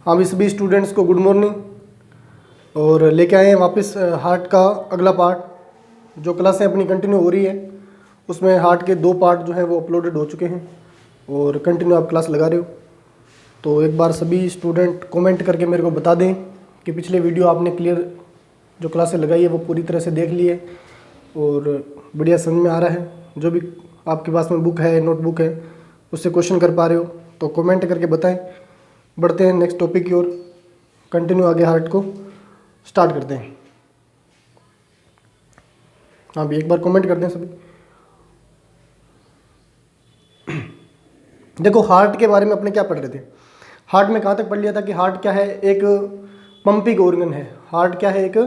हम सभी स्टूडेंट्स को गुड मॉर्निंग। और लेके आए हैं वापस हार्ट का अगला पार्ट। जो क्लासें अपनी कंटिन्यू हो रही है उसमें हार्ट के 2 पार्ट जो है वो अपलोडेड हो चुके हैं और कंटिन्यू आप क्लास लगा रहे हो। तो एक बार सभी स्टूडेंट कमेंट करके मेरे को बता दें कि पिछले वीडियो आपने क्लियर जो क्लासें लगाई है वो पूरी तरह से देख ली है और बढ़िया समझ में आ रहा है। जो भी आपके पास में बुक है, नोटबुक है, उससे क्वेश्चन कर पा रहे हो तो कमेंट करके बताएं। बढ़ते हैं नेक्स्ट टॉपिक की ओर, कंटिन्यू आगे हार्ट को स्टार्ट करते हैं। हाँ भी एक बार कमेंट कर दें सभी। देखो हार्ट के बारे में अपने क्या पढ़ रहे थे, हार्ट में कहाँ तक पढ़ लिया था कि हार्ट क्या है, एक पंपिंग ऑर्गन है। हार्ट क्या है, एक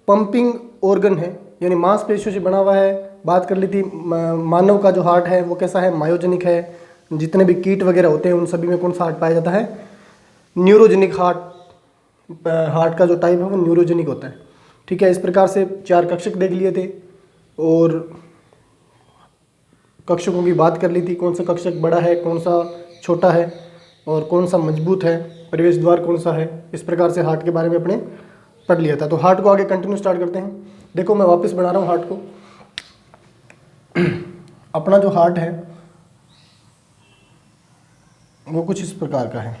पंपिंग ऑर्गन है, यानी मांसपेशियों से बना हुआ है। बात कर ली थी मानव का जो हार्ट है वो कैसा है, मायोजेनिक है। जितने भी कीट वगैरह होते हैं उन सभी में कौन सा हार्ट पाया जाता है, न्यूरोजेनिक हार्ट। हार्ट का जो टाइप है वो न्यूरोजेनिक होता है। ठीक है, इस प्रकार से 4 कक्षक देख लिए थे और कक्षकों की बात कर ली थी, कौन सा कक्षक बड़ा है, कौन सा छोटा है और कौन सा मजबूत है, प्रवेश द्वार कौन सा है। इस प्रकार से हार्ट के बारे में अपने पढ़ लिया था। तो हार्ट को आगे कंटिन्यू स्टार्ट करते हैं। देखो मैं वापस बना रहा हूँ हार्ट को। अपना जो हार्ट है वो कुछ इस प्रकार का है।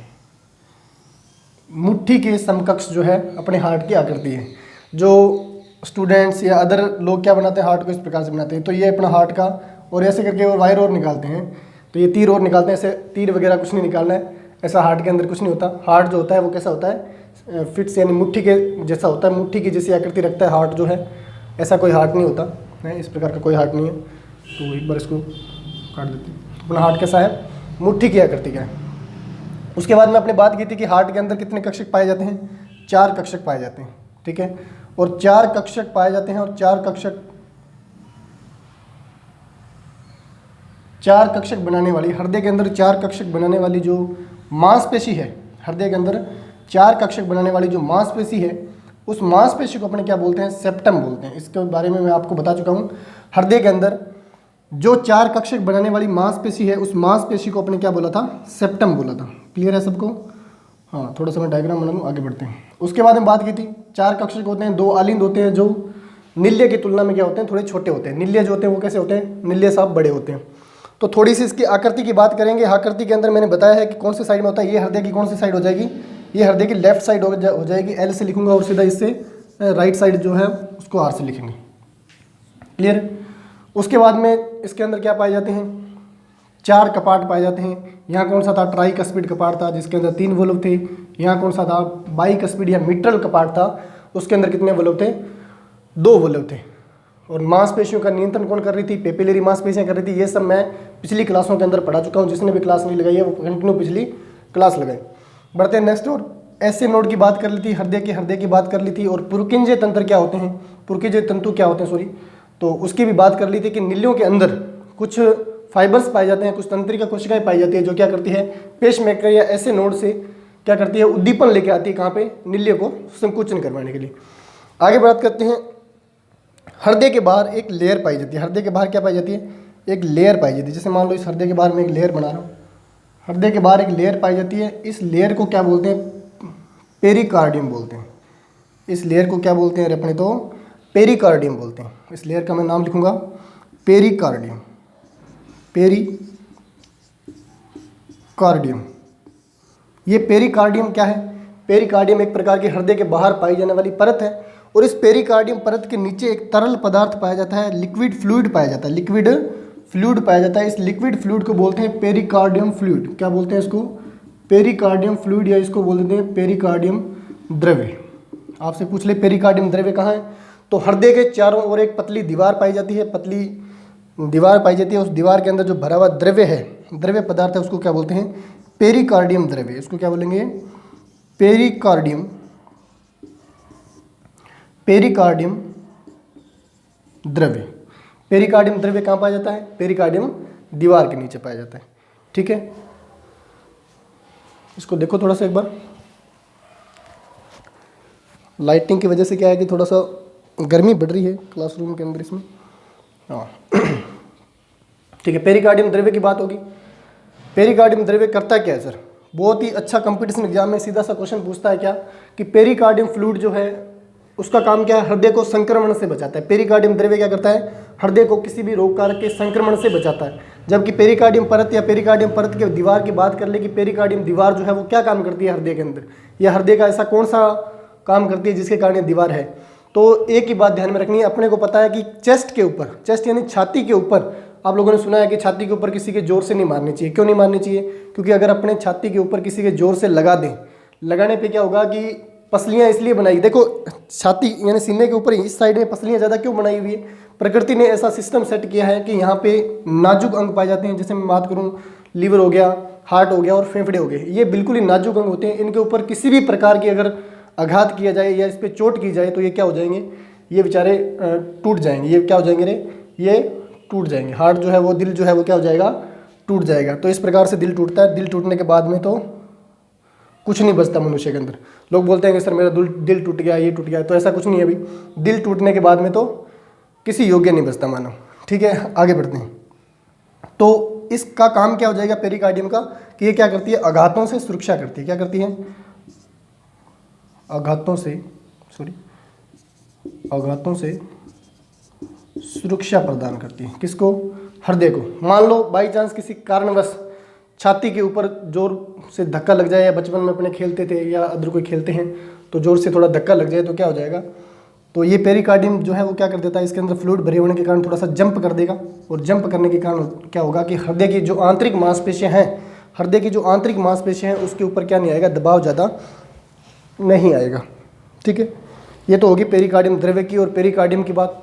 मुट्ठी के समकक्ष जो है अपने हार्ट की आकृति है। जो स्टूडेंट्स या अदर लोग क्या बनाते हैं, हार्ट को इस प्रकार से बनाते हैं। तो ये अपना हार्ट का, और ऐसे करके वो वायर और निकालते हैं, तो ये तीर और निकालते हैं। ऐसे तीर वगैरह कुछ नहीं निकालना है, ऐसा हार्ट के अंदर कुछ नहीं होता। हार्ट जो होता है वो कैसा होता है, फिट्स यानी मुट्ठी के जैसा होता है, मुट्ठी की जैसी आकृति रखता है हार्ट जो है। ऐसा कोई हार्ट नहीं होता है, इस प्रकार का कोई हार्ट नहीं है। तो एक बार इसको काट देते हैं। अपना हार्ट कैसा है, मुट्ठी की आकृति का है। उसके बाद में आपने बात की थी कि हार्ट के अंदर कितने कक्षक पाए जाते हैं, 4 कक्षक पाए जाते हैं। ठीक है, और 4 कक्षक पाए जाते हैं और 4 कक्षक बनाने वाली, हृदय के अंदर 4 कक्षक बनाने वाली जो मांसपेशी है, हृदय के अंदर 4 कक्षक बनाने वाली जो मांसपेशी है, उस मांसपेशी को अपने क्या बोलते हैं, सेप्टम बोलते हैं। इसके बारे में मैं आपको बता चुका हूँ। हृदय के अंदर जो 4 कक्षक बनाने वाली मांसपेशी है उस मांसपेशी को अपने क्या बोला था, सेप्टम बोला था। क्लियर है सबको? हाँ, थोड़ा सा मैं डायग्राम बना लूँ, आगे बढ़ते हैं। उसके बाद में बात की थी 4 कक्षक होते हैं, 2 अलिंद होते हैं जो नील्य की तुलना में क्या होते हैं, थोड़े छोटे होते हैं। नील्य जो होते हैं वो कैसे होते हैं, नील्य साहब बड़े होते हैं। तो थोड़ी सी इसकी आकृति की बात करेंगे। आकृति के अंदर मैंने बताया है कि कौन से साइड में होता है। ये हृदय की कौन सी साइड हो जाएगी, ये हृदय की लेफ्ट साइड हो जाएगी, एल से लिखूंगा, और सीधा इससे राइट साइड जो है उसको आर से लिखेंगे। क्लियर? उसके बाद में इसके अंदर क्या पाए जाते हैं, 4 कपाट पाए जाते हैं। यहाँ कौन सा था, ट्राइकस्पिड कपाट था जिसके अंदर 3 वॉल्व थे। यहाँ कौन सा था, बाइकस्पिड या मिट्रल कपाट था, उसके अंदर कितने वॉल्व थे, 2 वॉल्व थे। और मांसपेशियों का नियंत्रण कौन कर रही थी, पेपिलरी मांसपेशियां कर रही थी। ये सब मैं पिछली क्लासों के अंदर पढ़ा चुका हूँ। जिसने भी क्लास नहीं लगाई है वो कंटिन्यू पिछली क्लास लगाए। बढ़ते हैं नेक्स्ट। और ऐसे नोड की बात कर ली थी, हृदय की बात कर ली थी। और पुरकिंजे तंत्र क्या होते हैं, पुरकिंजे तंतु क्या होते हैं, सॉरी, तो उसकी भी बात कर ली थी कि नीलियों के अंदर कुछ फाइबर्स पाए जाते हैं, कुछ तंत्रिका कोशिकाएं पाई जाती है जो क्या करती है, पेसमेकर या ऐसे नोड से क्या करती है, उद्दीपन लेके आती है। कहाँ पे, नील्य को संकुचन करवाने के लिए। आगे बात करते हैं। हृदय के बाहर एक लेयर पाई जाती है। हृदय के बाहर क्या पाई जाती है, एक लेयर पाई जाती है। जैसे मान लो इस हृदय के बाहर में एक लेयर बना रहा हूँ, हृदय के बाहर एक लेयर पाई जाती है। इस लेयर को क्या बोलते हैं, पेरिकार्डियम बोलते हैं। इस लेयर को क्या बोलते हैं अपने, तो पेरिकार्डियम बोलते हैं। इस लेयर का मैं नाम लिखूंगा पेरिकार्डियम। पेरिकार्डियम, ये पेरिकार्डियम क्या है, पेरिकार्डियम एक प्रकार की हृदय के बाहर पाई जाने वाली परत है। और इस पेरिकार्डियम परत के नीचे एक तरल पदार्थ पाया जाता है, लिक्विड फ्लूइड पाया जाता है, लिक्विड फ्लूइड पाया जाता है। इस लिक्विड फ्लूइड को बोलते हैं पेरिकार्डियम फ्लूइड। क्या बोलते हैं इसको, पेरिकार्डियम फ्लूइड, या इसको बोल देते हैं पेरिकार्डियम द्रव्य। आपसे पूछ ले पेरिकार्डियम द्रव्य कहाँ है, तो हृदय के चारों ओर एक पतली दीवार पाई जाती है, पतली दीवार पाई जाती है। उस दीवार के अंदर जो भरा हुआ द्रव्य है, द्रव्य पदार्थ है, उसको क्या बोलते हैं, पेरिकार्डियम द्रव्य। इसको क्या बोलेंगे, पेरिकार्डियम, पेरिकार्डियम द्रव्य। पेरिकार्डियम द्रव्य कहाँ पाया जाता है, पेरिकार्डियम दीवार के नीचे पाया जाता है। ठीक है, इसको देखो थोड़ा सा एक बार। लाइटिंग की वजह से क्या है कि थोड़ा सा गर्मी बढ़ रही है क्लासरूम के अंदर इसमें। हाँ ठीक है, पेरिकार्डियम द्रव्य की बात होगी। पेरिकार्डियम द्रव्य करता क्या है सर, बहुत ही अच्छा कंपटीशन एग्जाम में सीधा सा क्वेश्चन पूछता है क्या कि पेरिकार्डियम फ्लूइड जो है उसका काम क्या है, हृदय को संक्रमण से बचाता है। पेरिकार्डियम द्रव्य क्या करता है, हृदय को किसी भी रोग कारक के संक्रमण से बचाता है। जबकि पेरिकार्डियम परत या पेरिकार्डियम परत के दीवार की बात कर ले कि पेरिकार्डियम दीवार जो है वो क्या काम करती है हृदय के अंदर, या हृदय का ऐसा कौन सा काम करती है जिसके कारण ये दीवार है। तो एक ही बात ध्यान में रखनी है, अपने को पता है कि चेस्ट के ऊपर, चेस्ट यानी छाती के ऊपर, आप लोगों ने सुना है कि छाती के ऊपर किसी के जोर से नहीं मारनी चाहिए। क्यों नहीं मारनी चाहिए, क्योंकि अगर अपने छाती के ऊपर किसी के जोर से लगा दें, लगाने पे क्या होगा कि पसलियां इसलिए बनाई, देखो छाती यानी सीने के ऊपर इस साइड में पसलियां ज़्यादा क्यों बनाई हुई है, प्रकृति ने ऐसा सिस्टम सेट किया है कि यहाँ पे नाजुक अंग पाए जाते हैं। जैसे मैं बात करूँ, लीवर हो गया, हार्ट हो गया और फेफड़े हो गए, ये बिल्कुल ही नाजुक अंग होते हैं। इनके ऊपर किसी भी प्रकार की अगर आघात किया जाए या इस पर चोट की जाए तो ये क्या हो जाएंगे, ये बेचारे टूट जाएंगे। ये क्या हो जाएंगे रे, ये टूट जाएंगे। हार्ट जो है वो, दिल जो है वो क्या हो जाएगा, टूट जाएगा। तो इस प्रकार से दिल टूटता है। दिल टूटने के बाद में तो कुछ नहीं बचता मनुष्य के अंदर। लोग बोलते हैं कि सर मेरा दिल टूट गया, ये टूट गया, तो ऐसा कुछ नहीं है। अभी दिल टूटने के बाद में तो किसी योग्य नहीं बचता मानव। ठीक है, आगे बढ़ते हैं। तो इसका काम क्या हो जाएगा पेरिकार्डियम का, कि ये क्या करती है, आघातों से सुरक्षा करती है। क्या करती है, आघातों से सुरक्षा प्रदान करती है। किसको, हृदय को। मान लो बाई चांस किसी कारणवश छाती के ऊपर जोर से धक्का लग जाए, या बचपन में अपने खेलते थे या अदर कोई खेलते हैं तो जोर से थोड़ा धक्का लग जाए तो क्या हो जाएगा, तो ये पेरिकार्डियम जो है वो क्या कर देता है, इसके अंदर फ्लूइड भरे होने के कारण थोड़ा सा जंप कर देगा। और जंप करने के कारण क्या होगा कि हृदय की जो आंतरिक मांसपेशियां हैं, हृदय की जो आंतरिक मांसपेशियां हैं उसके ऊपर क्या नहीं आएगा, दबाव ज़्यादा नहीं आएगा। ठीक है, ये तो होगी पेरिकार्डियम द्रव्य की। और पेरिकार्डियम की बात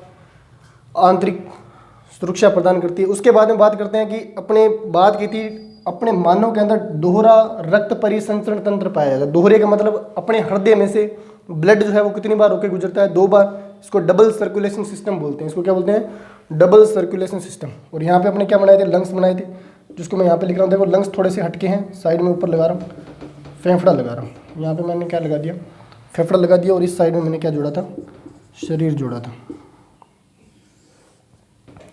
आंतरिक सुरक्षा प्रदान करती है। उसके बाद में बात करते हैं कि अपने बात की थी, अपने मानव के अंदर दोहरा रक्त परिसंचरण तंत्र पाया जाता है। दोहरे का मतलब अपने हृदय में से ब्लड जो है वो कितनी बार होकर गुजरता है, 2 बार। इसको डबल सर्कुलेशन सिस्टम बोलते हैं। इसको क्या बोलते हैं, डबल सर्कुलेशन सिस्टम। और यहाँ पे अपने क्या बनाए थे, लंग्स बनाए थे, जिसको मैं यहाँ पे लिख रहा हूँ। देखो लंग्स थोड़े से हटके हैं, साइड में ऊपर लगा रहा हूँ, फेफड़ा लगा रहा हूँ। यहाँ पे मैंने क्या लगा दिया, फेफड़ा लगा दिया। और इस साइड में मैंने क्या जोड़ा था, शरीर जोड़ा था।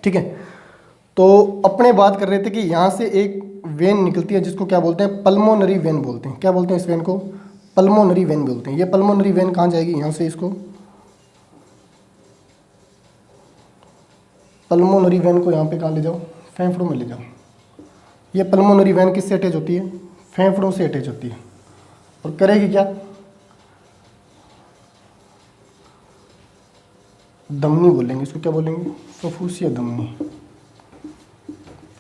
ठीक है, तो अपने बात कर रहे थे कि यहाँ से एक वेन निकलती है जिसको क्या बोलते हैं, पल्मोनरी वेन बोलते हैं। क्या बोलते हैं इस वेन को, पल्मोनरी वेन बोलते हैं। ये पल्मोनरी वेन कहाँ जाएगी, यहाँ से इसको पल्मोनरी वेन को यहाँ पे कहाँ ले जाओ, फेफड़ों में ले जाओ। ये पल्मोनरी वेन किससे अटैच होती है, फेफड़ों से अटैच होती है। और करेगी क्या, धमनी बोलेंगे इसको, क्या बोलेंगे, फुफ्फुसीय धमनी,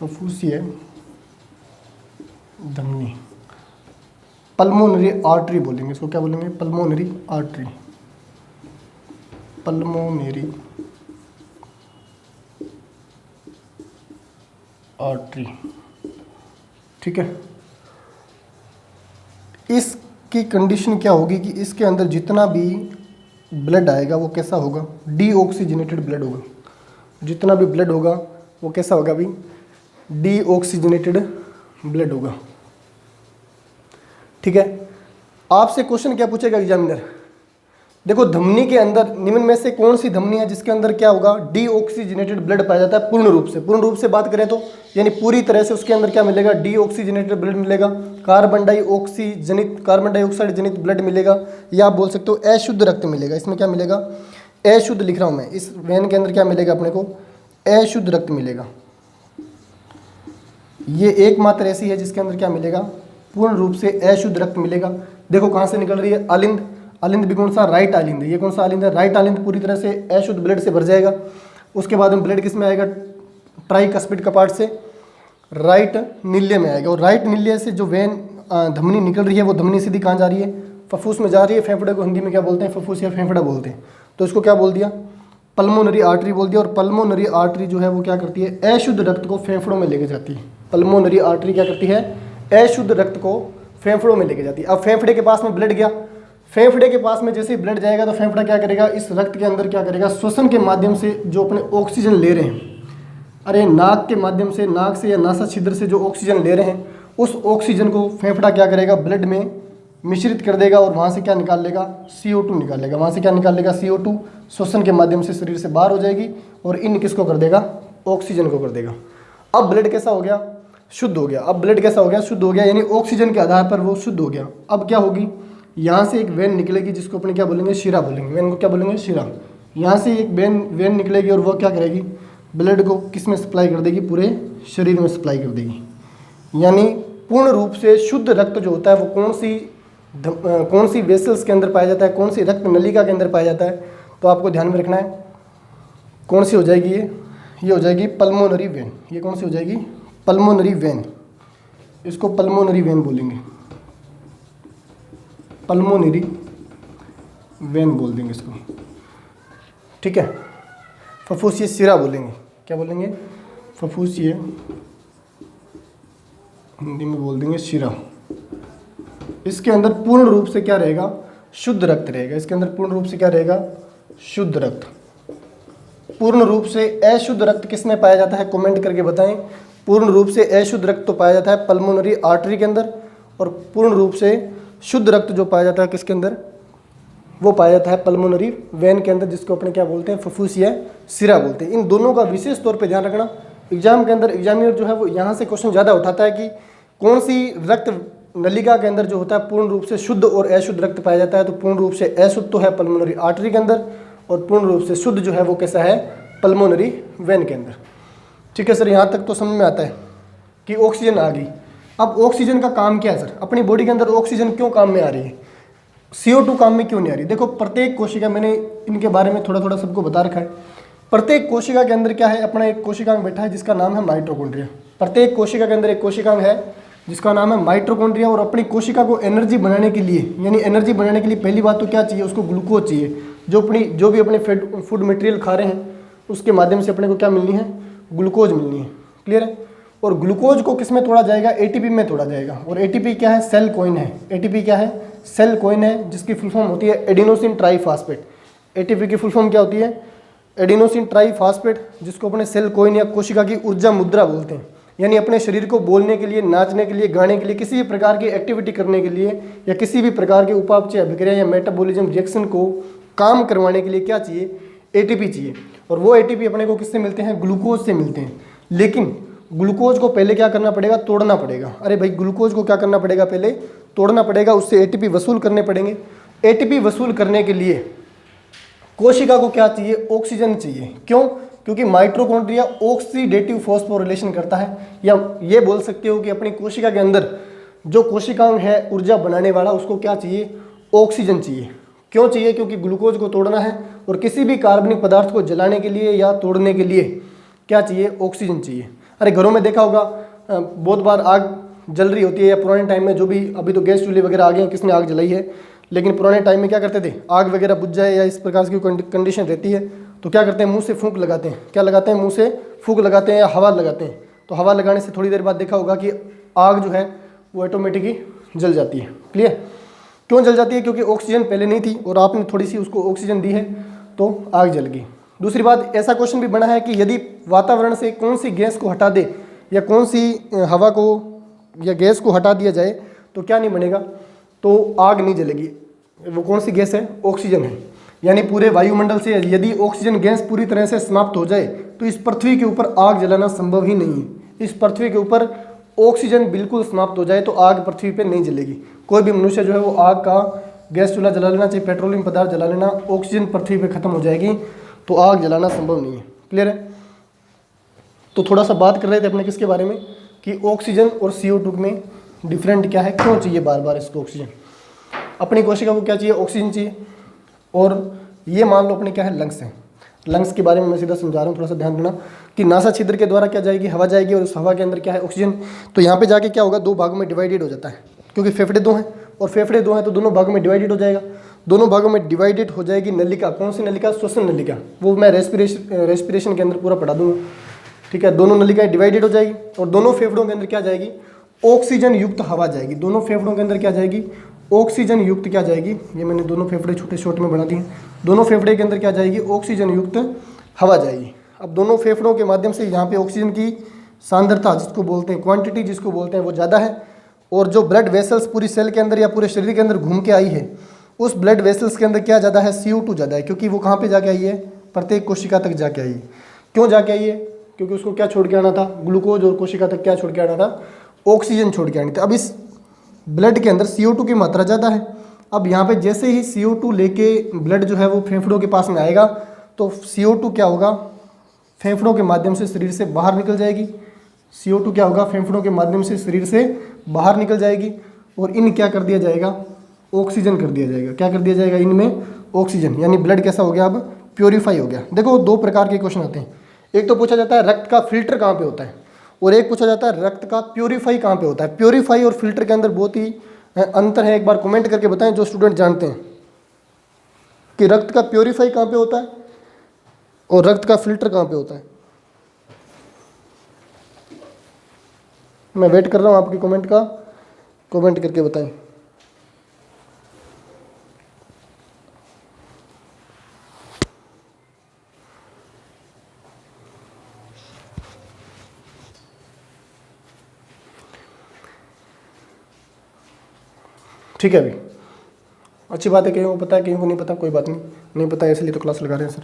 फुफ्फुसीय धमनी। पल्मोनरी आर्टरी बोलेंगे इसको, क्या बोलेंगे, पल्मोनरी आर्टरी, पल्मोनरी आर्टरी। ठीक है, इसकी कंडीशन क्या होगी कि इसके अंदर जितना भी ब्लड आएगा वो कैसा होगा, डीऑक्सीजनेटेड ब्लड होगा। जितना भी ब्लड होगा वो कैसा होगा भाई, डीऑक्सीजनेटेड ब्लड होगा। ठीक है, आपसे क्वेश्चन क्या पूछेगा एग्जामिनर, देखो धमनी के अंदर निम्न में से कौन सी धमनी है जिसके अंदर क्या होगा, डीऑक्सीजनेटेड ब्लड पाया जाता है पूर्ण रूप से। पूर्ण रूप से बात करें तो यानी पूरी तरह से उसके अंदर क्या मिलेगा, डीऑक्सीजनेटेड ब्लड मिलेगा, कार्बन डाइऑक्साइड जनित ब्लड मिलेगा, या आप बोल सकते हो अशुद्ध रक्त मिलेगा। इसमें क्या मिलेगा, अशुद्ध लिख रहा हूं मैं, इस वेन के अंदर क्या मिलेगा अपने को, अशुद्ध रक्त मिलेगा। ये एकमात्र ऐसी है जिसके अंदर क्या मिलेगा, पूर्ण रूप से अशुद्ध रक्त मिलेगा। देखो कहाँ से निकल रही है, आलिंद, आलिंद भी कौन सा, राइट आलिंद है। ये कौन सा आलिंद है, राइट आलिंद पूरी तरह से अशुद्ध ब्लड से भर जाएगा। उसके बाद में ब्लड किस में आएगा, ट्राइकस्पिड कपाट से राइट नील्य में आएगा। और राइट नील्य से जो वेन धमनी निकल रही है वो धमनी सीधी कहाँ जा रही है, फफूस में जा रही है। फेफड़े को हिंदी में क्या बोलते हैं, फफूस या फेफड़ा बोलते हैं। तो इसको क्या बोल दिया, पल्मोनरी आर्टरी बोल दिया। और पल्मोनरी आर्टरी जो है वो क्या करती है, अशुद्ध रक्त को फेफड़ों में लेके जाती है। पल्मोनरी आर्टरी क्या करती है, अशुद्ध रक्त को फेफड़ों में लेके जाती है। अब फेफड़े के पास में ब्लड गया, फेफड़े के पास में जैसे ही ब्लड जाएगा तो फेफड़ा क्या करेगा, इस रक्त के अंदर क्या करेगा, श्वसन के माध्यम से जो अपने ऑक्सीजन ले रहे हैं, अरे नाक के माध्यम से, नाक से या नासा छिद्र से जो ऑक्सीजन ले रहे हैं उस ऑक्सीजन को फेफड़ा क्या करेगा, ब्लड में मिश्रित कर देगा। और वहाँ से क्या निकाल लेगा, CO2 निकाल लेगा। वहाँ से क्या निकाल लेगा, CO2 श्वसन के माध्यम से शरीर से बाहर हो जाएगी और इन किसको कर देगा, ऑक्सीजन को कर देगा। अब ब्लड कैसा हो गया, शुद्ध हो गया। अब ब्लड कैसा हो गया? शुद्ध हो गया, यानी ऑक्सीजन के आधार पर वो शुद्ध हो गया। अब क्या होगी? यहाँ से एक वेन निकलेगी जिसको अपने क्या बोलेंगे? शिरा बोलेंगे। वेन को क्या बोलेंगे? शिरा। यहाँ से एक वेन निकलेगी और वो क्या करेगी? ब्लड को किस में सप्लाई कर देगी? पूरे शरीर में सप्लाई कर देगी। यानी पूर्ण रूप से शुद्ध रक्त जो होता है वो कौन सी वेसल्स के अंदर पाया जाता है? कौन सी रक्त नलिका के अंदर पाया जाता है? तो आपको ध्यान में रखना है कौन सी हो जाएगी ये हो जाएगी पल्मोनरी वेन। ये कौन सी हो जाएगी? Pulmonary vein. इसको पल्मोनरी वेन बोलेंगे, पल्मोनरी वेन बोल देंगे इसको, ठीक है। फफूसीय सिरा बोलेंगे। क्या बोलेंगे? फफूसीय, हिंदी में बोल देंगे शिरा। इसके अंदर पूर्ण रूप से क्या रहेगा? शुद्ध रक्त रहेगा। इसके अंदर पूर्ण रूप से क्या रहेगा? शुद्ध रक्त। पूर्ण रूप से अशुद्ध रक्त किस में पाया जाता है? कमेंट करके बताएं। पूर्ण रूप से अशुद्ध रक्त तो पाया जाता है पल्मोनरी आर्टरी के अंदर, और पूर्ण रूप से शुद्ध रक्त जो पाया जाता है किसके अंदर? वो पाया जाता है पल्मोनरी वेन के अंदर, जिसको अपने क्या बोलते हैं? फफूसीय सिरा बोलते हैं। इन दोनों का विशेष तौर पे ध्यान रखना। एग्जाम के अंदर एग्जामिनर जो है वो यहाँ से क्वेश्चन ज़्यादा उठाता है कि कौन सी रक्त नलिका के अंदर जो होता है पूर्ण रूप से शुद्ध और अशुद्ध रक्त पाया जाता है। तो पूर्ण रूप से अशुद्ध तो है पल्मोनरी आर्टरी के अंदर, और पूर्ण रूप से शुद्ध जो है वो कैसा है? पल्मोनरी वेन के अंदर। ठीक है सर, यहाँ तक तो समझ में आता है कि ऑक्सीजन आ गई। अब ऑक्सीजन का काम क्या है सर? अपनी बॉडी के अंदर ऑक्सीजन क्यों काम में आ रही है? CO2 काम में क्यों नहीं आ रही? देखो, प्रत्येक कोशिका, मैंने इनके बारे में थोड़ा थोड़ा सबको बता रखा है। प्रत्येक कोशिका के अंदर क्या है? अपना एक कोशिकांग बैठा है जिसका नाम है माइटोकॉन्ड्रिया। प्रत्येक कोशिका के अंदर एक कोशिकांग है जिसका नाम है माइटोकॉन्ड्रिया। और अपनी कोशिका को एनर्जी बनाने के लिए, यानी एनर्जी बनाने के लिए पहली बात तो क्या चाहिए? उसको ग्लूकोज चाहिए। जो भी अपने फूड मटेरियल खा रहे हैं उसके माध्यम से अपने को क्या मिलनी है? ग्लूकोज मिलनी है। क्लियर है? और ग्लूकोज को किस में तोड़ा जाएगा? ATP में तोड़ा जाएगा। और ATP क्या है? सेल कोइन है। ATP क्या है? सेल कोइन है, जिसकी फुल फॉर्म होती है एडिनोसिन ट्राईफॉस्फेट। ATP की फुल फॉर्म क्या होती है? एडिनोसिन ट्राईफॉस्फेट, जिसको अपने सेल कोइन या कोशिका की ऊर्जा मुद्रा बोलते हैं। यानी अपने शरीर को बोलने के लिए, नाचने के लिए, गाने के लिए, किसी भी प्रकार की एक्टिविटी करने के लिए, या किसी भी प्रकार के उपापचय अभिक्रिया या मेटाबॉलिज्म रिएक्शन को काम करवाने के लिए क्या चाहिए? ATP चाहिए। और वो ATP अपने को किससे मिलते हैं? ग्लूकोज से मिलते हैं। लेकिन ग्लूकोज को पहले क्या करना पड़ेगा? तोड़ना पड़ेगा। अरे भाई, ग्लूकोज को क्या करना पड़ेगा? पहले तोड़ना पड़ेगा, उससे ATP वसूल करने पड़ेंगे। ATP वसूल करने के लिए कोशिका को क्या चाहिए? ऑक्सीजन चाहिए। क्यों? क्योंकि माइटोकॉन्ड्रिया ऑक्सीडेटिव फॉस्फोरिलेशन करता है, या ये बोल सकते हो कि अपनी कोशिका के अंदर जो कोशिकांग है ऊर्जा बनाने वाला, उसको क्या चाहिए? ऑक्सीजन चाहिए। क्यों चाहिए? क्योंकि ग्लूकोज को तोड़ना है, और किसी भी कार्बनिक पदार्थ को जलाने के लिए या तोड़ने के लिए क्या चाहिए? ऑक्सीजन चाहिए। अरे घरों में देखा होगा, बहुत बार आग जल रही होती है, या पुराने टाइम में जो भी, अभी तो गैस चूल्हे वगैरह आ गए हैं, किसने आग जलाई है, लेकिन पुराने टाइम में क्या करते थे? आग वगैरह बुझ जाए या इस प्रकार की कंडीशन रहती है तो क्या करते हैं? मुंह से फूंक लगाते हैं। क्या लगाते हैं? मुंह से फूंक लगाते हैं या हवा लगाते हैं। तो हवा लगाने से थोड़ी देर बाद देखा होगा कि आग जो है वो ऑटोमेटिकली जल जाती है। क्लियर? क्यों जल जाती है? क्योंकि ऑक्सीजन पहले नहीं थी और आपने थोड़ी सी उसको ऑक्सीजन दी है तो आग जल गई। दूसरी बात, ऐसा क्वेश्चन भी बना है कि यदि वातावरण से कौन सी गैस को हटा दे, या कौन सी हवा को या गैस को हटा दिया जाए तो क्या नहीं बनेगा? तो आग नहीं जलेगी। वो कौन सी गैस है? ऑक्सीजन है। यानी पूरे वायुमंडल से यदि ऑक्सीजन गैस पूरी तरह से समाप्त हो जाए तो इस पृथ्वी के ऊपर आग जलाना संभव ही नहीं है। इस पृथ्वी के ऊपर ऑक्सीजन बिल्कुल समाप्त हो जाए तो आग पृथ्वी पर नहीं जलेगी। कोई भी मनुष्य जो है वो आग का गैस चूल्हा जला लेना, चाहे पेट्रोलियम पदार्थ जला लेना, ऑक्सीजन पृथ्वी पर खत्म हो जाएगी तो आग जलाना संभव नहीं है। क्लियर है? तो थोड़ा सा बात कर रहे थे अपने किसके बारे में कि ऑक्सीजन और CO2 में डिफरेंट क्या है, क्यों चाहिए बार बार इसको ऑक्सीजन। अपनी कोशिका को क्या चाहिए? ऑक्सीजन चाहिए। और ये मान लो अपने क्या है? लंग्स है। लंग्स के बारे में मैं सीधा समझा रहा हूँ, थोड़ा सा ध्यान देना कि नासा छिद्र के द्वारा क्या जाएगी? हवा जाएगी, और उस हवा के अंदर क्या है? ऑक्सीजन। तो यहाँ पे जाके क्या होगा? दो भागों में डिवाइडेड हो जाता है, क्योंकि फेफड़े दो हैं, और फेफड़े दो हैं तो दोनों भागों में डिवाइडेड हो जाएगा। दोनों भागों में डिवाइडेड हो जाएगी नलिका। कौन सी नलिका? श्वसन नलिका। वो मैं रेस्पिरेशन के अंदर पूरा पढ़ा दूंगा। ठीक है? दोनों नलिकाएं डिवाइडेड हो जाएगी, और दोनों फेफड़ों के अंदर क्या जाएगी? ऑक्सीजन युक्त हवा जाएगी। दोनों फेफड़ों के अंदर क्या जाएगी? ऑक्सीजन युक्त क्या जाएगी? ये मैंने दोनों फेफड़े छोटे शॉर्ट में बना दिए। दोनों फेफड़े के अंदर क्या जाएगी? ऑक्सीजन युक्त हवा जाएगी। अब दोनों फेफड़ों के माध्यम से यहाँ पे ऑक्सीजन की सांद्रता, जिसको बोलते हैं क्वांटिटी, जिसको बोलते हैं, वो ज़्यादा है। और जो ब्लड वेसल्स पूरी सेल के अंदर या पूरे शरीर के अंदर घूम के आई है, उस ब्लड वेसल्स के अंदर क्या ज़्यादा है? CO2 ज़्यादा है, क्योंकि वो कहाँ पर जाके आई है? प्रत्येक कोशिका तक जाके आई है। क्यों जाके आई है? क्योंकि उसको क्या छोड़ के आना था, ग्लूकोज, और कोशिका तक क्या छोड़ के आना था, ऑक्सीजन छोड़ के आनी थी। अब इस ब्लड के अंदर CO2 की मात्रा ज़्यादा है। अब यहाँ पे जैसे ही CO2 लेके ब्लड जो है वो फेफड़ों के पास में आएगा तो CO2 क्या होगा, फेफड़ों के माध्यम से शरीर से बाहर निकल जाएगी। CO2 क्या होगा, फेफड़ों के माध्यम से शरीर से बाहर निकल जाएगी और इन क्या कर दिया जाएगा, ऑक्सीजन कर दिया जाएगा। क्या कर दिया जाएगा, इनमें ऑक्सीजन, यानी ब्लड कैसा हो गया, अब प्योरीफाई हो गया। देखो दो प्रकार के क्वेश्चन आते हैं, एक तो पूछा जाता है रक्त का फिल्टर कहाँ पे होता है, और एक पूछा जाता है रक्त का प्योरीफाई कहाँ पे होता है। प्योरीफाई और फिल्टर के अंदर बहुत ही अंतर है। एक बार कमेंट करके बताएं जो स्टूडेंट जानते हैं कि रक्त का प्योरीफाई कहाँ पे होता है और रक्त का फिल्टर कहाँ पे होता है। मैं वेट कर रहा हूँ आपकी कमेंट का, कमेंट करके बताएं। ठीक है, अभी अच्छी बात है, कहीं को पता है कहीं को नहीं पता, कोई बात नहीं, नहीं पता है इसलिए तो क्लास लगा रहे हैं सर।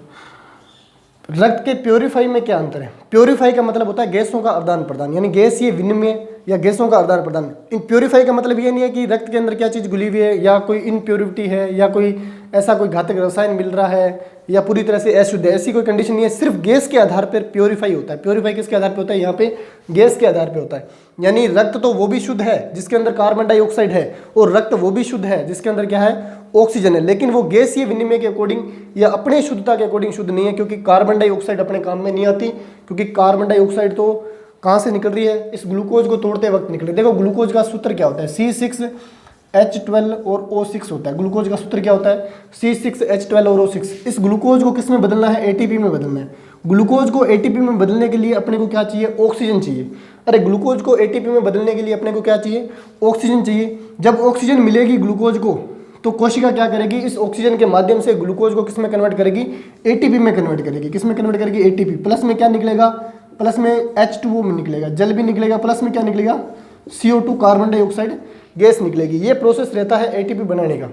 रक्त के प्योरीफाई में क्या अंतर है, प्योरीफाई का मतलब होता है गैसों का आदान प्रदान, यानी गैसीय विनिमय या गैसों का आदान प्रदान। इन प्योरीफाई का मतलब ये नहीं है कि रक्त के अंदर क्या चीज़ घुली हुई है या कोई इनप्योरिटी है या कोई ऐसा कोई घातक रसायन मिल रहा है या पूरी तरह से अशुद्ध है, ऐसी कोई कंडीशन नहीं है। सिर्फ गैस के आधार पर प्योरीफाई होता है। प्योरीफाई किसके आधार पर होता है, यहाँ पे गैस के आधार पर होता है। यानी रक्त तो वो भी शुद्ध है जिसके अंदर कार्बन डाइऑक्साइड है, और रक्त वो भी शुद्ध है जिसके अंदर क्या है, ऑक्सीजन है, लेकिन वो गैसीय विनिमय के अकॉर्डिंग या अपने शुद्धता के अकॉर्डिंग शुद्ध नहीं है, क्योंकि कार्बन डाइऑक्साइड अपने काम में नहीं आती। क्योंकि कार्बन डाइऑक्साइड तो कहाँ से निकल रही है, इस ग्लूकोज को तोड़ते वक्त निकल रही है। देखो ग्लूकोज का सूत्र क्या होता है, C6H12 और O6 होता है। ग्लूकोज का सूत्र क्या होता है, C6H12 और O6। इस ग्लूकोज को किस में बदलना है, ATP में बदलना है। ग्लूकोज को ATP में बदलने के लिए अपने को क्या चाहिए, ऑक्सीजन चाहिए। अरे ग्लूकोज को ATP में बदलने के लिए अपने को क्या चाहिए, ऑक्सीजन चाहिए। जब ऑक्सीजन मिलेगी ग्लूकोज को तो कोशिका क्या करेगी, इस ऑक्सीजन के माध्यम से ग्लूकोज को किस में कन्वर्ट करेगी, ATP में कन्वर्ट करेगी। किस में कन्वर्ट करेगी, ATP। प्लस में क्या निकलेगा, प्लस में H2O में निकलेगा, जल भी निकलेगा, प्लस में क्या निकलेगा, CO2 कार्बन डाइऑक्साइड गैस निकलेगी। ये प्रोसेस रहता है ATP बनाने का।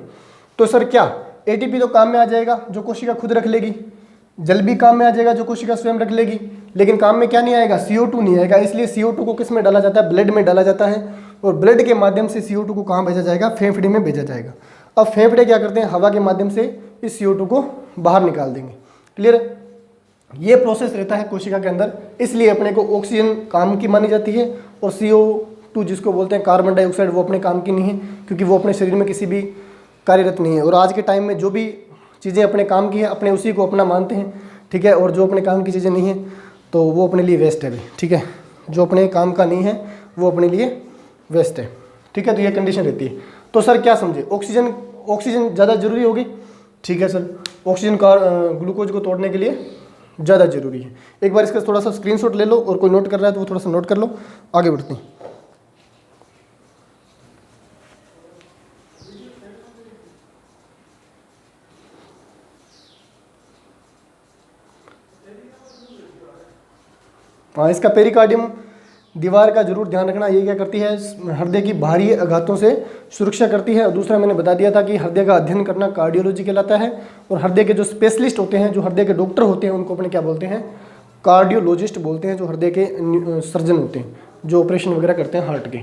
तो सर क्या ATP तो काम में आ जाएगा जो कोशिका खुद रख लेगी, जल भी काम में आ जाएगा जो कोशिका स्वयं रख लेगी, लेकिन काम में क्या नहीं आएगा, CO2 नहीं आएगा। इसलिए CO2 को किस में डाला जाता है, ब्लड में डाला जाता है, और ब्लड के माध्यम से CO2 को कहाँ भेजा जाएगा, फेफड़े में भेजा जाएगा। अब फेफड़े क्या करते हैं, हवा के माध्यम से इस CO2 को बाहर निकाल देंगे। क्लियर है, ये प्रोसेस रहता है कोशिका के अंदर। इसलिए अपने को ऑक्सीजन काम की मानी जाती है, और CO2 जिसको बोलते हैं कार्बन डाइऑक्साइड, वो अपने काम की नहीं है, क्योंकि वो अपने शरीर में किसी भी कार्यरत नहीं है। और आज के टाइम में जो भी चीज़ें अपने काम की है अपने उसी को अपना मानते हैं, ठीक है। और जो अपने काम की चीज़ें नहीं है तो वो अपने लिए वेस्ट है, ठीक है। जो अपने काम का नहीं है वो अपने लिए वेस्ट है, ठीक है। तो ये कंडीशन रहती है। तो सर क्या समझे, ऑक्सीजन ज़्यादा जरूरी होगी, ठीक है सर। ऑक्सीजन का ग्लूकोज को तोड़ने के लिए ज़्यादा जरूरी है। एक बार इसका थोड़ा सा स्क्रीनशॉट ले लो, और कोई नोट कर रहा है तो वो थोड़ा सा नोट कर लो, आगे बढ़ते हैं। हाँ, इसका पेरिकार्डियम दीवार का जरूर ध्यान रखना। ये क्या करती है, हृदय की बाहरी आघातों से सुरक्षा करती है। और दूसरा मैंने बता दिया था कि हृदय का अध्ययन करना कार्डियोलॉजी कहलाता है, और हृदय के जो स्पेशलिस्ट होते हैं, जो हृदय के डॉक्टर होते हैं, उनको अपने क्या बोलते हैं, कार्डियोलॉजिस्ट बोलते हैं। जो हृदय के सर्जन होते हैं, जो ऑपरेशन वगैरह करते हैं हार्ट के,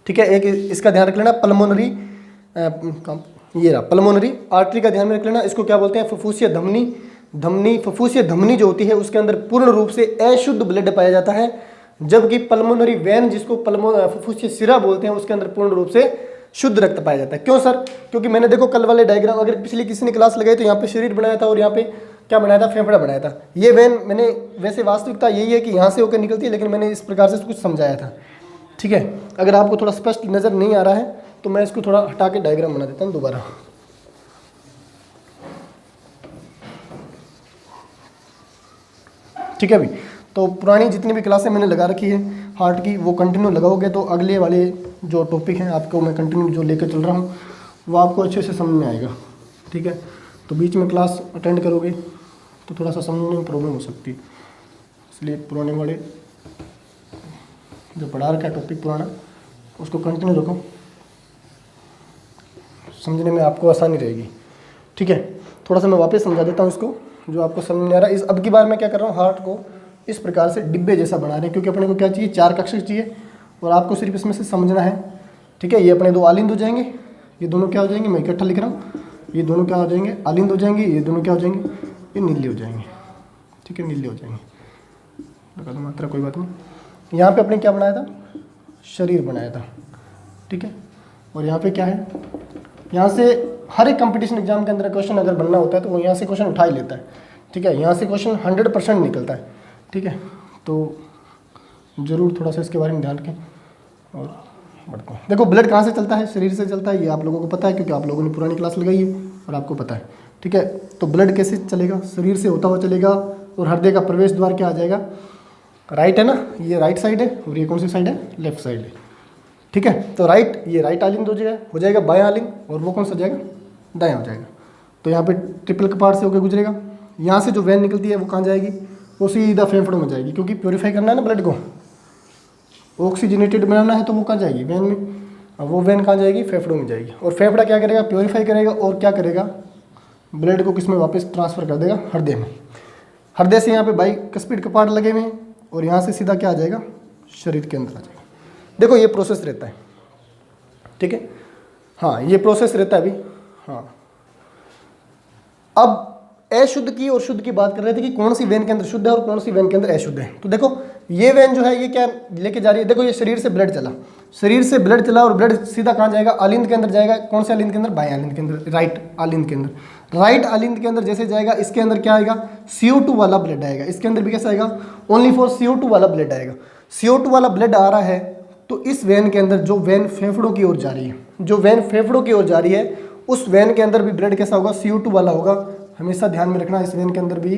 ठीक है। एक इसका ध्यान रख लेना, पल्मोनरी, ये रहा पल्मोनरी आर्टरी का ध्यान में रख लेना। इसको क्या बोलते हैं, फुफ्फुसीय धमनी। फुफ्फुसीय धमनी जो होती है उसके अंदर पूर्ण रूप से अशुद्ध ब्लड पाया जाता है, जबकि पल्मोनरी वेन, जिसको फुफ्फुसीय सिरा बोलते हैं, उसके अंदर पूर्ण रूप से शुद्ध रक्त पाया जाता है। क्यों सर, क्योंकि मैंने देखो कल वाले डायग्राम, अगर पिछली किसी ने क्लास लगाई तो यहाँ पे शरीर बनाया था और यहाँ पे क्या बनाया था, फेफड़ा बनाया था। ये वेन मैंने, वैसे वास्तविकता यही है कि यहाँ से होकर निकलती है, लेकिन मैंने इस प्रकार से कुछ समझाया था, ठीक है। अगर आपको थोड़ा स्पष्ट नज़र नहीं आ रहा है तो मैं इसको थोड़ा हटा के डायग्राम बना देता हूँ दोबारा, ठीक है। अभी तो पुरानी जितनी भी क्लासें मैंने लगा रखी है हार्ट की, वो कंटिन्यू लगाओगे तो अगले वाले जो टॉपिक हैं आपको मैं कंटिन्यू जो लेकर चल रहा हूँ वो आपको अच्छे से समझ में आएगा, ठीक है। तो बीच में क्लास अटेंड करोगे तो थोड़ा सा समझने में प्रॉब्लम हो सकती है, इसलिए पुराने वाले जो पढ़ा रखा है टॉपिक पुराना उसको कंटिन्यू रखो, समझने में आपको आसानी रहेगी, ठीक है। थोड़ा सा मैं वापस समझा देता हूँ इसको, जो आपको समझ नहीं आ रहा। इस अब की बार मैं क्या कर रहा हूँ, हार्ट को इस प्रकार से डिब्बे जैसा बना रहे हैं, क्योंकि अपने को क्या चाहिए, 4 कक्षक चाहिए और आपको सिर्फ इसमें से समझना है। ठीक है, ये अपने 2 आलिंद हो जाएंगे, ये दोनों क्या हो जाएंगे, मैं इकट्ठा लिख रहा हूँ, ये दोनों क्या हो जाएंगे, आलिंद हो जाएंगे, ये दोनों क्या हो जाएंगे, ये नीले हो जाएंगे। ठीक है, नीले हो जाएंगे, लगा दो मात्रा, कोई बात नहीं। यहाँ पे अपने क्या बनाया था, शरीर बनाया था। ठीक है, और यहाँ पे क्या है, यहाँ से हर एक कंपटीशन एग्जाम के अंदर क्वेश्चन अगर बनना होता है तो वो यहाँ से क्वेश्चन उठा ही लेता है। ठीक है, यहाँ से क्वेश्चन 100% निकलता है। ठीक है, तो ज़रूर थोड़ा सा इसके बारे में ध्यान रखें और बढ़ते हैं। देखो ब्लड कहाँ से चलता है, शरीर से चलता है, ये आप लोगों को पता है क्योंकि आप लोगों ने पुरानी क्लास लगाई है और आपको पता है। ठीक है, तो ब्लड कैसे चलेगा, शरीर से होता हुआ चलेगा और हृदय का प्रवेश द्वार क्या आ जाएगा, राइट है ना, ये राइट साइड है और ये कौन सी साइड है, लेफ्ट साइड है। ठीक है, तो राइट, ये राइट आलिंद हो जाएगा बायां आलिंद, और वो कौन सा हो जाएगा, दायां हो जाएगा। तो यहाँ पे ट्रिपल कपाट से होकर गुजरेगा, यहाँ से जो वेन निकलती है वो कहाँ जाएगी, वो सीधा फेफड़ों में जाएगी, क्योंकि प्योरीफाई करना है ना ब्लड को, ऑक्सीजनेटेड बनाना है, तो वो कहाँ जाएगी, वेन में। अब वो वेन कहाँ जाएगी, फेफड़ों में जाएगी, और फेफड़ा क्या करेगा, प्योरीफाई करेगा और क्या करेगा, ब्लड को किस में वापस ट्रांसफ़र कर देगा, हृदय में। हृदय से यहाँ पे बाइकस्पिड कपाट लगे हुए हैं और यहाँ से सीधा क्या आ जाएगा, शरीर के अंदर आ जाएगा। देखो ये प्रोसेस रहता है। ठीक है, हाँ ये प्रोसेस रहता है अभी। हाँ, अब अशुद्ध की और शुद्ध की बात कर रहे थे कि कौन सी वेन के अंदर शुद्ध है और कौन सी वेन के अंदर अशुद्ध है। तो देखो ये वेन जो है ये क्या लेके जा रही है, देखो ये शरीर से ब्लड चला, शरीर से ब्लड चला और ब्लड सीधा कहाँ जाएगा, आलिंद के अंदर जाएगा। कौन से आलिंद के अंदर, बाएं आलिंद के अंदर, राइट आलिंद के अंदर। राइट आलिंद के अंदर जैसे जाएगा, इसके अंदर क्या आएगा, CO2 वाला ब्लड आएगा। इसके अंदर भी कैसा आएगा, ओनली फॉर CO2 वाला ब्लड आएगा। CO2 वाला ब्लड आ रहा है तो इस वेन के अंदर, जो वेन फेफड़ों की ओर जा रही है, जो वेन फेफड़ों की ओर जा रही है, उस वेन के अंदर भी ब्लड कैसा होगा, CO2 वाला होगा। हमेशा ध्यान में रखना, इस वेन के अंदर भी,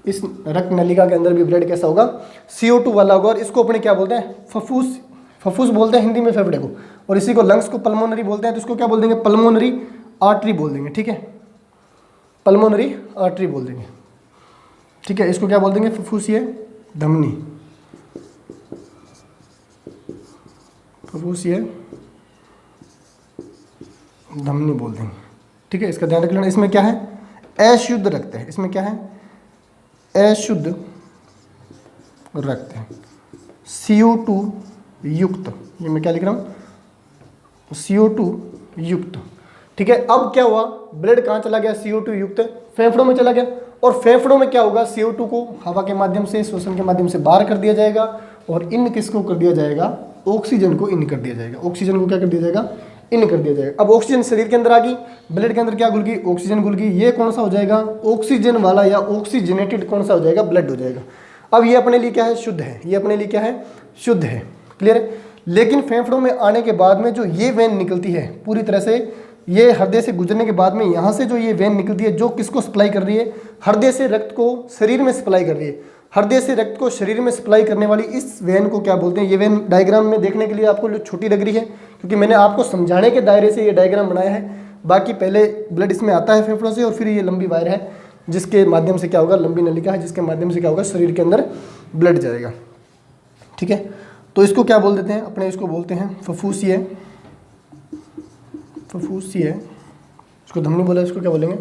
इस रक्त नलिका के अंदर भी ब्लड कैसा होगा, CO2 वाला होगा। और इसको अपने क्या बोलते हैं, फफूस, फफूस बोलते हैं हिंदी में फेफड़े को, और इसी को लंग्स को पल्मोनरी बोलते हैं। तो इसको क्या बोल देंगे, पल्मोनरी आर्टरी बोल देंगे। ठीक है, पल्मोनरी आर्टरी बोल देंगे। ठीक है, इसको क्या बोल देंगे, फफूसीय धमनी, फफूसीय धमनी बोल देंगे। ठीक है, इसका ध्यान रख लेना। इसमें क्या है, अशुद्ध रक्त है। इसमें क्या है, अशुद्ध रक्त है, CO2 युक्त। ये मैं क्या लिख रहा हूँ, CO2 युक्त। ठीक है, अब क्या हुआ, ब्लड कहाँ चला गया, CO2 युक्त फेफड़ों में चला गया। और फेफड़ों में क्या होगा, CO2 को हवा के माध्यम से, श्वसन के माध्यम से बाहर कर दिया जाएगा, और इन किसको कर दिया जाएगा, ऑक्सीजन को इन कर दिया जाएगा। ऑक्सीजन को क्या कर दिया जाएगा, इन कर दिया जाएगा। अब ऑक्सीजन शरीर के अंदर आ गई, ब्लड के अंदर क्या घुल गई, ऑक्सीजन घुल गई। ये कौन सा हो जाएगा, ऑक्सीजन वाला या ऑक्सीजनेटेड कौन सा हो जाएगा, ब्लड हो जाएगा। अब ये अपने लिए क्या है, शुद्ध है। ये अपने लिए क्या है, शुद्ध है। क्लियर है। लेकिन फेफड़ों में आने के बाद में जो ये वेन निकलती है पूरी तरह से, ये हृदय से गुजरने के बाद में यहाँ से जो ये वेन निकलती है, जो किसको सप्लाई कर रही है, हृदय से रक्त को शरीर में सप्लाई कर रही है। हृदय से रक्त को शरीर में सप्लाई करने वाली इस वेन को क्या बोलते हैं, ये वेन डायग्राम में देखने के लिए आपको छोटी लग रही है क्योंकि मैंने आपको समझाने के दायरे से ये डायग्राम बनाया है। बाकी पहले ब्लड इसमें आता है फेफड़ों से, और फिर ये लंबी वायर है जिसके माध्यम से क्या होगा, लंबी नलिका है जिसके माध्यम से क्या होगा, शरीर के अंदर ब्लड जाएगा। ठीक है, तो इसको क्या बोल देते हैं अपने, इसको बोलते हैं फफूसीय, फफूसीय, इसको धमनी बोला, इसको क्या बोलेंगे,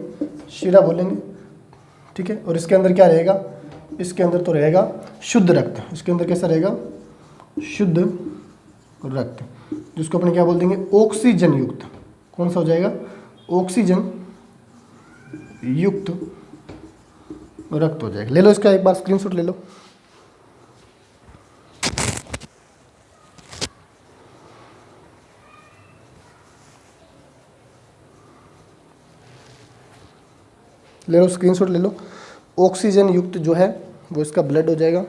शिरा बोलेंगे। ठीक है, और इसके अंदर क्या रहेगा, इसके अंदर तो रहेगा शुद्ध रक्त। इसके अंदर कैसा रहेगा, शुद्ध रक्त, जिसको अपने क्या बोल देंगे, ऑक्सीजन युक्त। कौन सा हो जाएगा, ऑक्सीजन युक्त रक्त हो जाएगा। ले लो इसका एक बार स्क्रीनशॉट ले लो। ले लो स्क्रीनशॉट ले लो। ऑक्सीजन युक्त जो है वो इसका ब्लड हो जाएगा।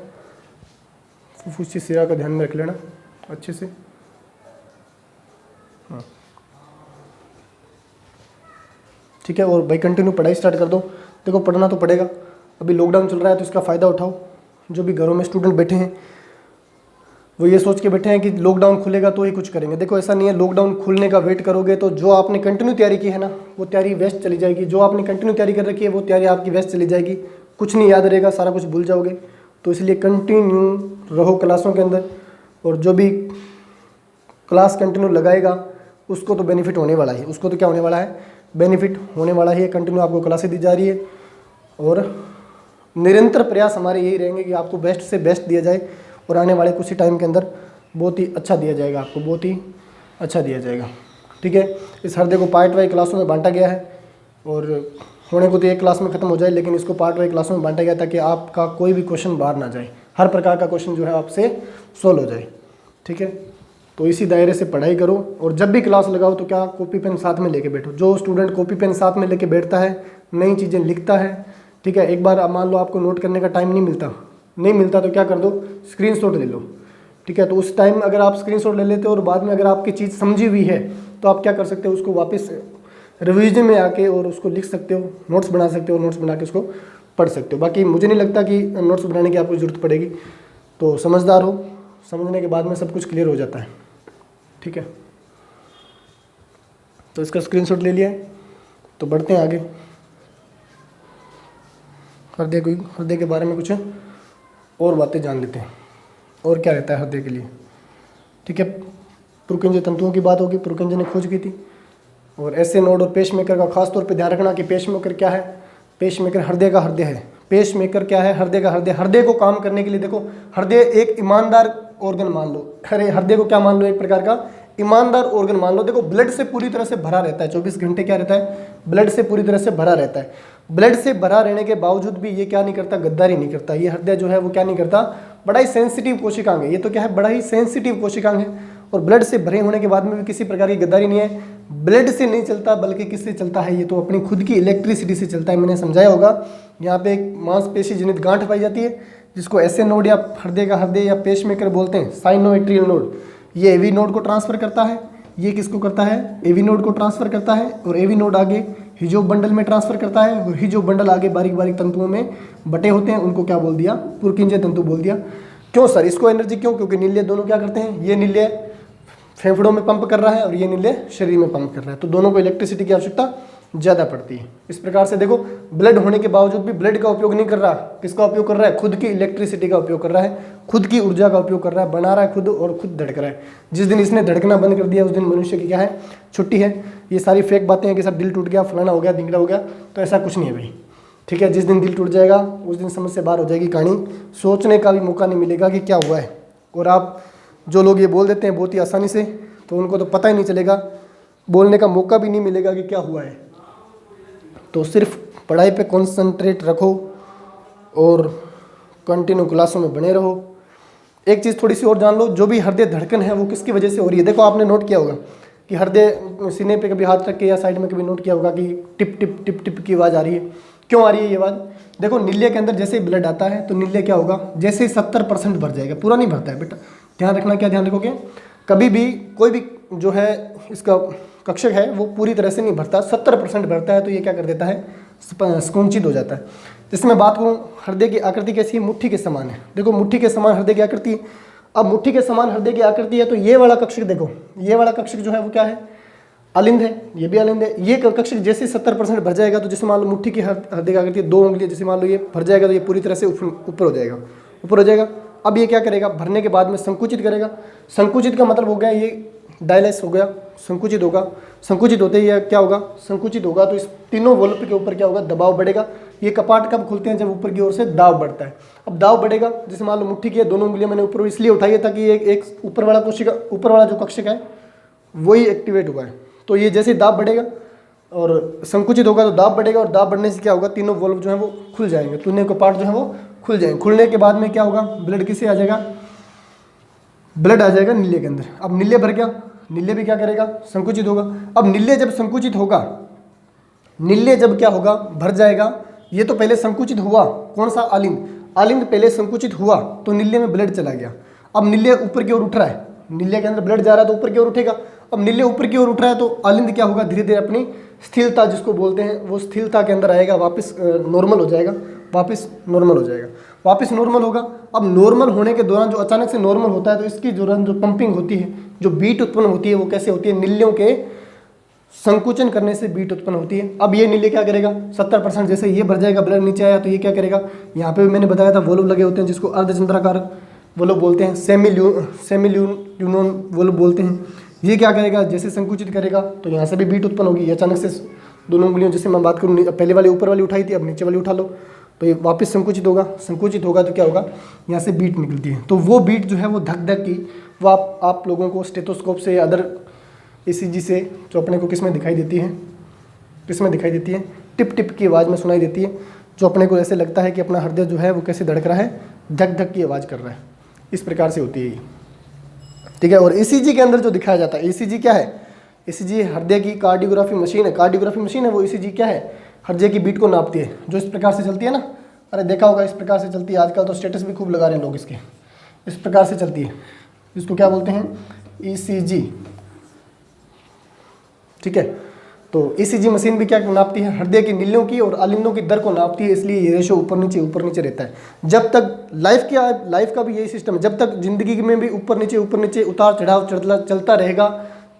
फुफ्फुसी सिरा का ध्यान में रख लेना अच्छे से। हाँ ठीक है, और भाई कंटिन्यू पढ़ाई स्टार्ट कर दो। देखो पढ़ना तो पड़ेगा, अभी लॉकडाउन चल रहा है तो इसका फ़ायदा उठाओ। जो भी घरों में स्टूडेंट बैठे हैं वो ये सोच के बैठे हैं कि लॉकडाउन खुलेगा तो ही कुछ करेंगे। देखो ऐसा नहीं है, लॉकडाउन खुलने का वेट करोगे तो जो आपने कंटिन्यू तैयारी की है ना वो तैयारी वेस्ट चली जाएगी। जो आपने कंटिन्यू तैयारी कर रखी है वो तैयारी आपकी वेस्ट चली जाएगी, कुछ नहीं याद रहेगा, सारा कुछ भूल जाओगे। तो इसलिए कंटिन्यू रहो क्लासों के अंदर, और जो भी क्लास कंटिन्यू लगाएगा उसको तो बेनिफिट होने वाला है। उसको तो क्या होने वाला है, बेनिफिट होने वाला है। कंटिन्यू आपको क्लासें दी जा रही है और निरंतर प्रयास हमारे यही रहेंगे कि आपको बेस्ट से बेस्ट दिया जाए और आने वाले कुछ ही टाइम के अंदर बहुत ही अच्छा दिया जाएगा, आपको बहुत ही अच्छा दिया जाएगा। ठीक है, इस हृदय को पार्ट वाइज क्लासों में बांटा गया है और होने को तो एक क्लास में ख़त्म हो जाए, लेकिन इसको पार्ट वाइज क्लासों में बांटा गया ताकि आपका कोई भी क्वेश्चन बाहर ना जाए, हर प्रकार का क्वेश्चन जो है आपसे सोल्व हो जाए। ठीक है, तो इसी दायरे से पढ़ाई करो और जब भी क्लास लगाओ तो क्या कॉपी पेन साथ में लेके बैठो। जो स्टूडेंट कॉपी पेन साथ में लेके बैठता है, नई चीज़ें लिखता है, ठीक है, एक बार मान लो आपको नोट करने का टाइम नहीं मिलता तो क्या कर दो, स्क्रीनशॉट ले लो। ठीक है, तो उस टाइम अगर आप स्क्रीनशॉट ले लेते हो और बाद में अगर आपकी चीज़ समझी हुई है तो आप क्या कर सकते हो, उसको वापस रिवीजन में आके और उसको लिख सकते हो, नोट्स बना सकते हो, नोट्स बना के उसको पढ़ सकते हो। बाकी मुझे नहीं लगता कि नोट्स बनाने की आपको ज़रूरत पड़ेगी, तो समझदार हो, समझने के बाद में सब कुछ क्लियर हो जाता है। ठीक है, तो इसका स्क्रीनशॉट ले लिया है, तो बढ़ते हैं आगे। हृदय के बारे में कुछ और बातें जान लेते हैं, और क्या रहता है हृदय के लिए। ठीक है, पुरकिंज तंतुओं की बात होगी, पुरकिंज ने खोज की थी। और ऐसे नोड और पेसमेकर का खास तौर पे ध्यान रखना कि पेसमेकर क्या है, पेसमेकर हृदय का हृदय है। पेसमेकर क्या है, हृदय का हृदय। हृदय को काम करने के लिए देखो, हृदय एक ईमानदार ऑर्गन मान लो, अरे हृदय को क्या मान लो, एक प्रकार का ईमानदार ऑर्गन मान लो। देखो ब्लड से पूरी तरह से भरा रहता है, 24 घंटे क्या रहता है, ब्लड से पूरी तरह से भरा रहता है। ब्लड से भरा रहने के बावजूद भी ये क्या नहीं करता, गद्दारी नहीं करता। ये हृदय जो है वो क्या नहीं करता, बड़ा ही सेंसिटिव कोशिकांग है। ये तो क्या है, बड़ा ही सेंसिटिव कोशिकांग है और ब्लड से भरे होने के बाद में भी किसी प्रकार की गद्दारी नहीं है। ब्लड से नहीं चलता बल्कि किससे चलता है, ये तो अपनी खुद की इलेक्ट्रिसिटी से चलता है। मैंने समझाया होगा, यहाँ पे एक मांसपेशी जनित गांठ पाई जाती है जिसको एसए नोड या हृदय का हृदय या पेसमेकर बोलते हैं, साइनोएट्रियल नोड। ये एवी नोड को ट्रांसफर करता है, ये किसको करता है, एवी नोड को ट्रांसफर करता है और एवी नोड आगे हिजोब बंडल में ट्रांसफर करता है और हिजोब बंडल आगे बारीक बारीक तंतुओं में बटे होते हैं, उनको क्या बोल दिया, पुरकिंजे तंतु बोल दिया। क्यों सर, इसको एनर्जी क्यों, क्योंकि नील्य दोनों क्या करते हैं, ये नील्य फेफड़ों में पंप कर रहा है और ये नील्य शरीर में पंप कर रहा है, तो दोनों को इलेक्ट्रिसिटी की आवश्यकता ज़्यादा पड़ती है। इस प्रकार से देखो, ब्लड होने के बावजूद भी ब्लड का उपयोग नहीं कर रहा, किसका उपयोग कर रहा है, खुद की इलेक्ट्रिसिटी का उपयोग कर रहा है, खुद की ऊर्जा का उपयोग कर रहा है, बना रहा है खुद और खुद धड़क रहा है। जिस दिन इसने धड़कना बंद कर दिया उस दिन मनुष्य की क्या है, छुट्टी है। ये सारी फेक बातें हैं कि सब दिल टूट गया, फलाना हो गया, ढिंगड़ा हो गया, तो ऐसा कुछ नहीं है भाई। ठीक है, जिस दिन दिल टूट जाएगा उस दिन समझ से बाहर हो जाएगी कहानी, सोचने का भी मौका नहीं मिलेगा कि क्या हुआ है। और आप जो लोग ये बोल देते हैं बहुत ही आसानी से, तो उनको तो पता ही नहीं चलेगा, बोलने का मौका भी नहीं मिलेगा कि क्या हुआ है। तो सिर्फ पढ़ाई पे कंसंट्रेट रखो और कंटिन्यू क्लासों में बने रहो। एक चीज़ थोड़ी सी और जान लो, जो भी हृदय धड़कन है वो किसकी वजह से हो रही है। देखो आपने नोट किया होगा कि हृदय सीने पे कभी हाथ रख के या साइड में कभी नोट किया होगा कि टिप टिप टिप टिप की आवाज़ आ रही है। क्यों आ रही है ये आवाज़, देखो नील्य के अंदर जैसे ही ब्लड आता है तो नील्य क्या होगा, जैसे ही 70% भर जाएगा, पूरा नहीं भरता है बेटा, ध्यान रखना। क्या ध्यान रखोगे, कभी भी कोई भी जो है इसका कक्षक है वो पूरी तरह से नहीं भरता, 70% भरता है तो ये क्या कर देता है, संकुचित हो जाता है। जैसे मैं बात करूँ, हृदय की आकृति कैसी है, मुट्ठी के समान है। देखो मुट्ठी के समान हृदय की आकृति। अब मुट्ठी के समान हृदय की आकृति है तो ये वाला कक्षक देखो, ये वाला कक्षक जो है वो क्या है, अलिंद है, ये भी अलिंद है। ये कक्षक जैसे 70% भर जाएगा तो जैसे मान लो मुट्ठी की हृदय की आकृति 2 उंगली, जैसे मान लो ये भर जाएगा तो ये पूरी तरह से ऊपर हो जाएगा, ऊपर हो जाएगा। अब ये क्या करेगा, भरने के बाद में संकुचित करेगा। संकुचित का मतलब हो गया ये डायलेस हो गया, संकुचित होगा। संकुचित होते ही क्या होगा, संकुचित होगा तो इस तीनों वॉल्व के ऊपर क्या होगा, दबाव बढ़ेगा। ये कपाट कब खुलते हैं, जब ऊपर की ओर से दाब बढ़ता है। अब दाब बढ़ेगा, जैसे मान लो मुट्ठी की दोनों उंगलियां मैंने ऊपर इसलिए उठाई है ताकि एक ऊपर वाला कोशिका, ऊपर वाला जो कक्षक है वही एक्टिवेट हुआ है। तो ये जैसे दाब बढ़ेगा और संकुचित होगा तो दाब बढ़ेगा, और दाब बढ़ने से क्या होगा, तीनों वॉल्व जो है वो खुल जाएंगे, तीनों कपाट जो है वो खुल जाएंगे। खुलने के बाद में क्या होगा, ब्लड किसे आ जाएगा, ब्लड आ जाएगा नील्य के अंदर। अब नील्य भर गया, नील्य भी क्या करेगा, संकुचित होगा। अब नील्य जब संकुचित होगा, नील्य जब क्या होगा, भर जाएगा। ये तो पहले संकुचित हुआ, कौन सा, अलिंद, अलिंद पहले संकुचित हुआ तो नील्य में ब्लड चला गया। अब नील्य ऊपर की ओर उठ रहा है, नील्य के अंदर ब्लड जा रहा है तो ऊपर की ओर उठेगा। अब नील्य ऊपर की ओर उठ रहा है तो अलिंद क्या होगा, धीरे धीरे अपनी स्थिरता जिसको बोलते हैं वो स्थिरता के अंदर आएगा, वापस नॉर्मल हो जाएगा, वापस नॉर्मल हो जाएगा, वापस नॉर्मल होगा। अब नॉर्मल होने के दौरान जो अचानक से नॉर्मल होता है तो इसकी दौरान जो पंपिंग होती है, जो बीट उत्पन्न होती है वो कैसे होती है, नील्यों के संकुचन करने से बीट उत्पन्न होती है। अब ये नील्य क्या करेगा, 70% जैसे ये भर जाएगा, ब्लड नीचे आया तो ये क्या करेगा, यहाँ पे भी मैंने बताया था वॉल्व लगे होते हैं जिसको अर्धचंद्राकार वॉल्व बोलते हैं, सेमिल्यूनोन वॉल्व बोलते हैं। ये क्या करेगा, जैसे संकुचित करेगा तो यहाँ से भी बीट उत्पन्न होगी। ये अचानक से दोनों उंगलियों, जैसे मैं बात करूँ पहले वाली ऊपर वाली उठाई थी, अब नीचे वाली उठा लो तो ये वापस संकुचित होगा तो क्या होगा, यहाँ से बीट निकलती है। तो वो बीट जो है वो धक धक की, वो आप लोगों को स्टेथोस्कोप से या अदर ECG से जो अपने को किस में दिखाई देती है, टिप टिप की आवाज़ में सुनाई देती है, जो अपने को ऐसे लगता है कि अपना हृदय जो है वो कैसे धड़क रहा है, धक धक की आवाज़ कर रहा है। इस प्रकार से होती है ये, ठीक है। और ECG के अंदर जो दिखाया जाता है, ECG क्या है, ECG हृदय की कार्डियोग्राफी मशीन है। वो ECG क्या है, हृदय की बीट को नापती है, जो इस प्रकार से चलती है ना, अरे देखा होगा इस प्रकार से चलती है। आजकल तो स्टेटस भी खूब लगा रहे हैं लोग इसके, इस प्रकार से चलती है। इसको क्या बोलते हैं, ECG, ठीक है। तो ECG मशीन भी क्या नापती है, हृदय की नीलियों की और आलिंदों की दर को नापती है। इसलिए ये रेशो ऊपर नीचे रहता है। जब तक लाइफ का भी यही सिस्टम है, जब तक जिंदगी में भी ऊपर नीचे उतार चढ़ाव चलता रहेगा,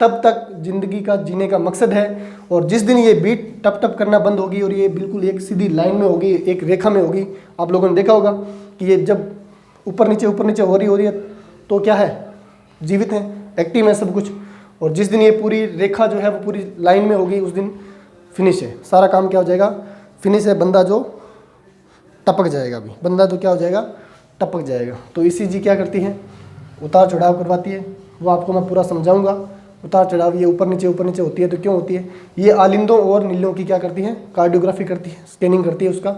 तब तक जिंदगी का जीने का मकसद है। और जिस दिन ये बीट टप टप करना बंद होगी और ये बिल्कुल एक सीधी लाइन में होगी, एक रेखा में होगी, आप लोगों ने देखा होगा कि ये जब ऊपर नीचे हो रही है तो क्या है, जीवित है, एक्टिव है सब कुछ। और जिस दिन ये पूरी रेखा जो है वो पूरी लाइन में होगी, उस दिन फिनिश है, सारा काम क्या हो जाएगा, फिनिश है, बंदा जो टपक जाएगा। अभी बंदा तो क्या हो जाएगा, टपक जाएगा। तो ECG क्या करती है, उतार चढ़ाव करवाती है। वो आपको मैं पूरा समझाऊंगा। उतार चढ़ाव ये ऊपर नीचे होती है तो क्यों होती है, ये आलिंदों और नीलियों की क्या करती है, कार्डियोग्राफी करती है, स्कैनिंग करती है उसका,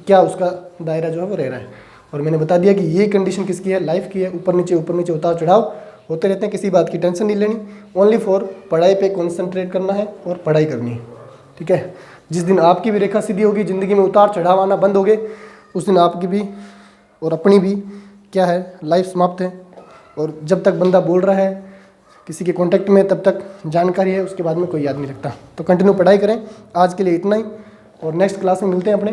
क्या उसका दायरा जो है वो रह रहा है। और मैंने बता दिया कि ये कंडीशन किसकी है, लाइफ की है। ऊपर नीचे उतार चढ़ाव होते रहते हैं, किसी बात की टेंशन नहीं लेनी, ओनली फॉर पढ़ाई पे कॉन्सेंट्रेट करना है और पढ़ाई करनी है, ठीक है। जिस दिन आपकी भी रेखा सीधी होगी, ज़िंदगी में उतार चढ़ाव आना बंद हो गए, उस दिन आपकी भी और अपनी भी क्या है, लाइफ समाप्त है। और जब तक बंदा बोल रहा है किसी के कांटेक्ट में, तब तक जानकारी है, उसके बाद में कोई याद नहीं रखता। तो कंटिन्यू पढ़ाई करें। आज के लिए इतना ही, और नेक्स्ट क्लास में मिलते हैं अपने।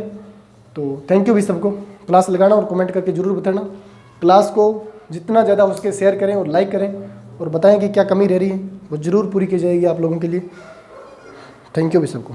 तो थैंक यू भी सबको। क्लास लगाना और कमेंट करके ज़रूर बताना। क्लास को जितना ज़्यादा उसके शेयर करें और लाइक करें, और बताएं कि क्या कमी रह रही है, वो ज़रूर पूरी की जाएगी आप लोगों के लिए। थैंक यू भी सबको।